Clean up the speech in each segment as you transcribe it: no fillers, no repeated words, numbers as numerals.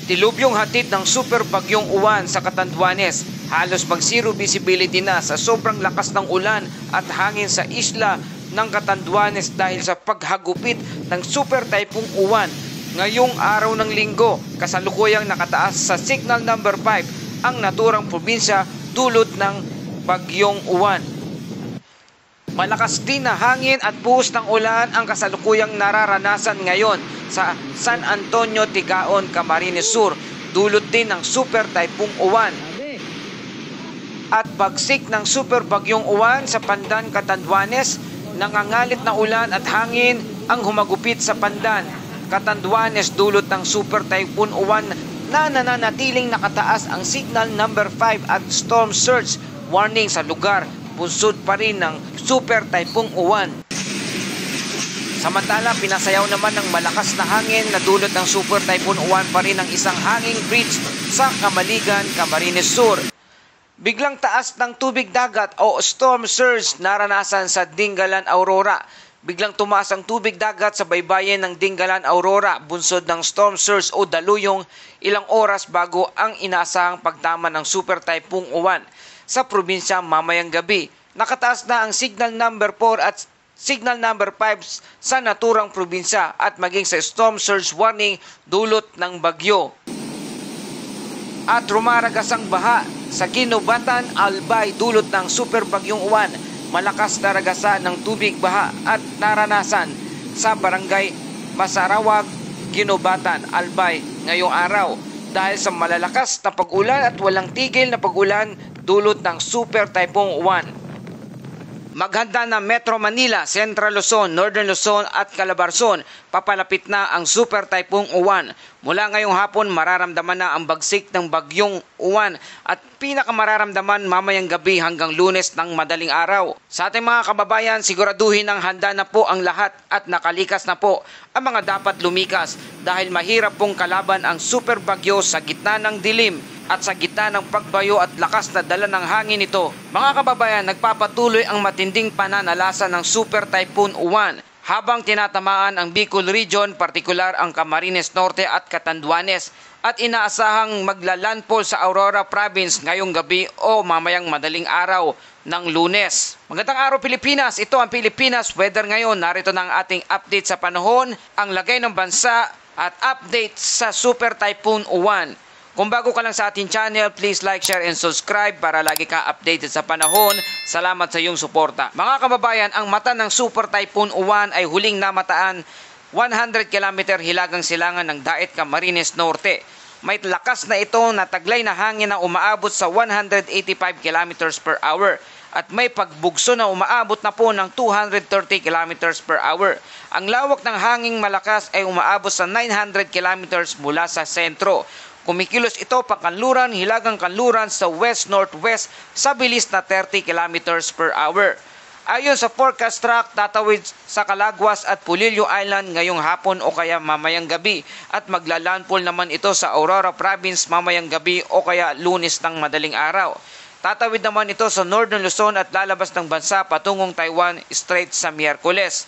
Dilubyong hatid ng super bagyong Uwan sa Catanduanes. Halos mag-zero visibility na sa sobrang lakas ng ulan at hangin sa isla ng Catanduanes dahil sa paghagupit ng super typhoon Uwan. Ngayong araw ng linggo, kasalukuyang nakataas sa signal number 5 ang naturang probinsya dulot ng bagyong Uwan. Malakas din na hangin at buhos ng ulan ang kasalukuyang nararanasan ngayon sa San Antonio, Tigaon, Camarines Sur, dulot din ng super typhoon Uwan. At bagsik ng super bagyong Uwan sa Pandan, Catanduanes, nangangalit na ulan at hangin ang humagupit sa Pandan, Catanduanes dulot ng super typhoon Uwan na nananatiling nakataas ang signal number 5 at storm surge warning sa lugar. Bunsod pa rin ng super typhoon Uwan. Samantala, pinasayaw naman ng malakas na hangin na dulot ng super typhoon Uwan pa rin ang isang hanging bridge sa Camaligan, Camarines Sur. Biglang taas ng tubig dagat o storm surge naranasan sa Dingalan, Aurora. Biglang tumaas ang tubig dagat sa baybayin ng Dingalan, Aurora, bunsod ng storm surge o daluyong ilang oras bago ang inaasahang pagtama ng super typhoon Uwan sa probinsya mamayang gabi. Nakataas na ang signal number 4 at signal number 5 sa naturang probinsya at maging sa storm surge warning dulot ng bagyo. At rumaragas ang baha sa Ginobatan, Albay dulot ng super bagyong Uwan. Malakas na ragasan ng tubig baha at naranasan sa barangay Masarawag, Ginobatan, Albay ngayong araw dahil sa malalakas na pag-ulan at walang tigil na pag-ulan dulot ng super typhoon Uwan. Maghanda na Metro Manila, Central Luzon, Northern Luzon at Calabarzon. Papalapit na ang super typhoon Uwan. Mula ngayong hapon mararamdaman na ang bagsik ng bagyong Uwan at pinakamararamdaman mamayang gabi hanggang Lunes ng madaling araw. Sa ating mga kababayan, siguraduhin ang handa na po ang lahat at nakalikas na po ang mga dapat lumikas dahil mahirap pong kalaban ang super bagyo sa gitna ng dilim at sa gitna ng pagbayo at lakas na dala ng hangin nito. Mga kababayan, nagpapatuloy ang matinding pananalasa ng super typhoon Uwan habang tinatamaan ang Bicol Region, partikular ang Camarines Norte at Catanduanes at inaasahang maglalandfall sa Aurora Province ngayong gabi o mamayang madaling araw ng Lunes. Magandang araw Pilipinas, ito ang Pilipinas Weather ngayon. Narito na ang ating update sa panahon, ang lagay ng bansa at update sa super typhoon Uwan. Kung bago ka lang sa ating channel, please like, share, and subscribe para lagi ka updated sa panahon. Salamat sa iyong suporta. Mga kababayan, ang mata ng Super Typhoon Uwan ay huling namataan 100 km hilagang silangan ng Daet, Camarines Norte. May lakas na ito na taglay na hangin na umaabot sa 185 km per hour at may pagbugso na umaabot na po ng 230 km per hour. Ang lawak ng hanging malakas ay umaabot sa 900 km mula sa sentro. Kumikilos ito pakanluran, hilagang kanluran sa west-northwest sa bilis na 30 km per hour. Ayon sa forecast track, tatawid sa Calaguas at Pulilio Island ngayong hapon o kaya mamayang gabi at maglalandfall naman ito sa Aurora Province mamayang gabi o kaya Lunes ng madaling araw. Tatawid naman ito sa Northern Luzon at lalabas ng bansa patungong Taiwan Strait sa Miyerkules.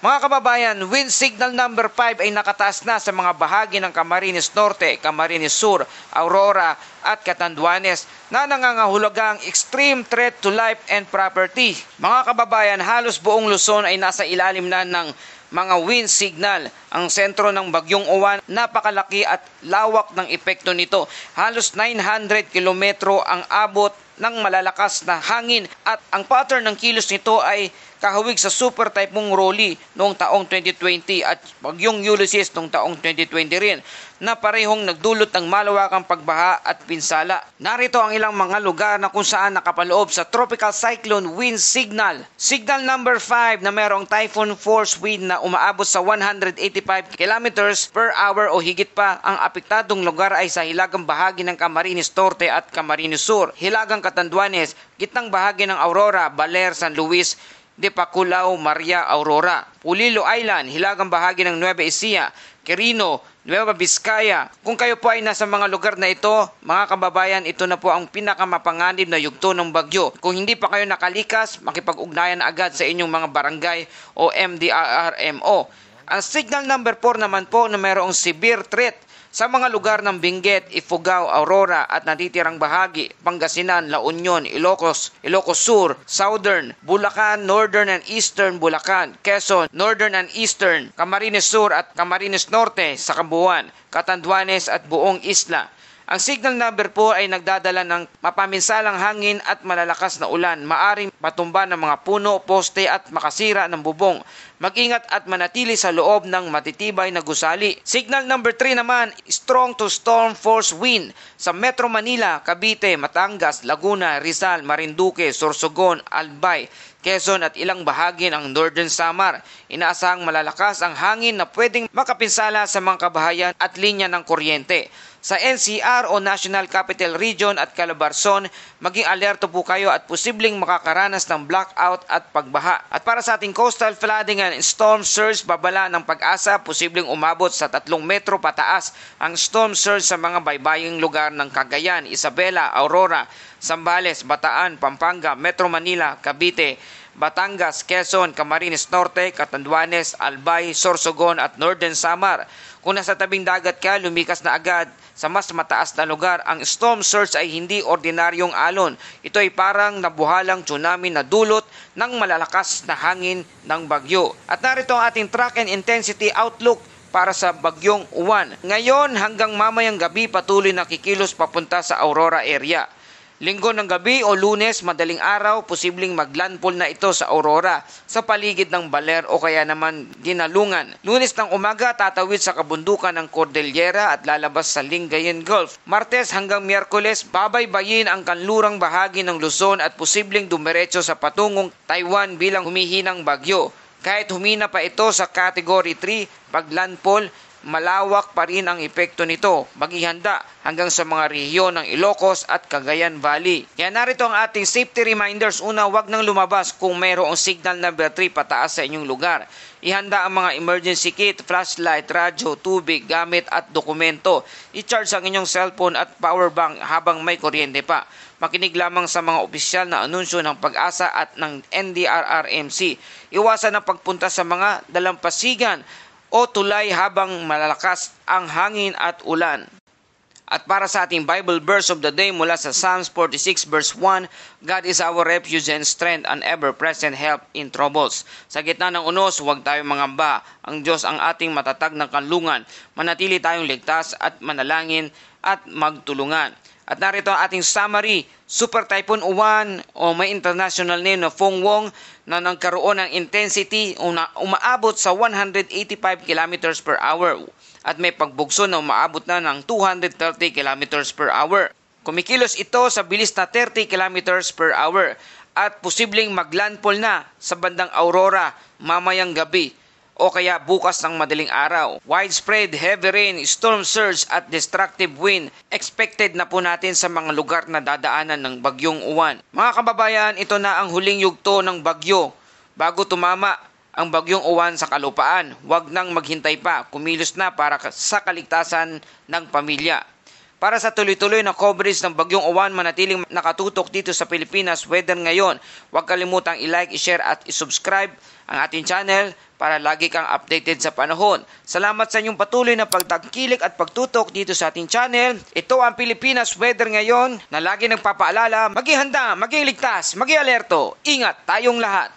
Mga kababayan, wind signal number 5 ay nakataas na sa mga bahagi ng Camarines Norte, Camarines Sur, Aurora at Catanduanes na nangangahulugang extreme threat to life and property. Mga kababayan, halos buong Luzon ay nasa ilalim na ng mga wind signal. Ang sentro ng bagyong Uwan, napakalaki at lawak ng epekto nito. Halos 900 kilometro ang abot ng malalakas na hangin at ang pattern ng kilos nito ay kahawig sa Super Typhoon Rolly noong taong 2020 at bagyong Ulysses noong taong 2020 rin na parehong nagdulot ng malawakang pagbaha at pinsala. Narito ang ilang mga lugar na kung saan nakapaloob sa Tropical Cyclone Wind Signal. Signal number 5 na merong typhoon force wind na umaabot sa 185 km per hour o higit pa. Ang apektadong lugar ay sa hilagang bahagi ng Camarines Norte at Camarines Sur, hilagang Catanduanes, gitnang bahagi ng Aurora, Baler, San Luis, Dipaculao, Maria, Aurora, Pulilo Island, hilagang bahagi ng Nueva Ecija, Quirino, Nueva Vizcaya. Kung kayo po ay nasa mga lugar na ito, mga kababayan, ito na po ang pinakamapanganib na yugto ng bagyo. Kung hindi pa kayo nakalikas, makipag-ugnayan agad sa inyong mga barangay o MDRRMO. Ang signal number 4 naman po na mayroong severe threat Sa mga lugar ng Benguet, Ifugao, Aurora at natitirang bahagi, Pangasinan, La Union, Ilocos Sur, Southern, Bulacan, Northern and Eastern Bulacan, Quezon, Northern and Eastern, Camarines Sur at Camarines Norte sa Cambuan, Catanduanes at buong isla. Ang signal number 4 ay nagdadala ng mapaminsalang hangin at malalakas na ulan, maaring matumba ng mga puno, poste at makasira ng bubong. Mag-ingat at manatili sa loob ng matitibay na gusali. Signal number 3 naman, strong to storm force wind sa Metro Manila, Cavite, Batangas, Laguna, Rizal, Marinduque, Sorsogon, Albay, Quezon at ilang bahagi ng Northern Samar. Inaasahang malalakas ang hangin na pwedeng makapinsala sa mga kabahayan at linya ng kuryente. Sa NCR o National Capital Region at Calabarzon, maging alerto po kayo at posibleng makakaranas ng blackout at pagbaha. At para sa ating coastal flooding and storm surge, babala ng Pag-asa, posibleng umabot sa 3 metro pataas ang storm surge sa mga baybaying lugar ng Cagayan, Isabela, Aurora, Zambales, Bataan, Pampanga, Metro Manila, Cavite, Batangas, Quezon, Camarines Norte, Catanduanes, Albay, Sorsogon at Northern Samar. Kung nasa tabing dagat ka, lumikas na agad sa mas mataas na lugar. Ang storm surge ay hindi ordinaryong alon. Ito ay parang nabuhalang tsunami na dulot ng malalakas na hangin ng bagyo. At narito ang ating track and intensity outlook para sa bagyong Uwan. Ngayon hanggang mamayang gabi patuloy na kikilos papunta sa Aurora area. Linggo ng gabi o Lunes, madaling araw, posibleng maglandfall na ito sa Aurora, sa paligid ng Baler o kaya naman Ginalungan. Lunes ng umaga, tatawid sa kabundukan ng Cordillera at lalabas sa Lingayen Gulf. Martes hanggang Miyerkules, babaybayin ang kanlurang bahagi ng Luzon at posibleng dumiretso sa patungong Taiwan bilang humihinang bagyo. Kahit humina pa ito sa Category 3, pag landfall, malawak pa rin ang epekto nito. Maghihanda hanggang sa mga rehiyon ng Ilocos at Cagayan Valley. Kaya narito ang ating safety reminders. Una, huwag nang lumabas kung mayroong signal number 3 pataas sa inyong lugar. Ihanda ang mga emergency kit, flashlight, radyo, tubig, gamit at dokumento. I-charge ang inyong cellphone at power bank habang may kuryente pa. Makinig lamang sa mga opisyal na anunsyo ng Pag-asa at ng NDRRMC. Iwasan ang pagpunta sa mga dalampasigan o tulay habang malalakas ang hangin at ulan. At para sa ating Bible verse of the day mula sa Psalms 46 verse 1, God is our refuge and strength, an ever-present help in troubles. Sa gitna ng unos, huwag tayong mangamba. Ang Diyos ang ating matatag na kanlungan. Manatili tayong ligtas at manalangin at magtulungan. At narito ang ating summary. Super Typhoon Uwan o may international name na Fong Wong na nagkaroon ng intensity umaabot sa 185 km per hour at may pagbugso na umaabot na ng 230 km per hour. Kumikilos ito sa bilis na 30 km per hour at posibleng maglandfall na sa bandang Aurora mamayang gabi o kaya bukas ng madaling araw. Widespread heavy rain, storm surge at destructive wind expected na po natin sa mga lugar na dadaanan ng bagyong Uwan. Mga kababayan, ito na ang huling yugto ng bagyo. Bago tumama ang bagyong Uwan sa kalupaan, huwag nang maghintay pa, kumilos na para sa kaligtasan ng pamilya. Para sa tuloy-tuloy na coverage ng bagyong Uwan, manatiling nakatutok dito sa Pilipinas Weather Ngayon. Huwag kalimutang i-like, i-share at i-subscribe ang ating channel para lagi kang updated sa panahon. Salamat sa inyong patuloy na pagtangkilik at pagtutok dito sa ating channel. Ito ang Pilipinas Weather Ngayon na lagi nagpapaalala, maging handa, maging ligtas, maging alerto. Ingat tayong lahat.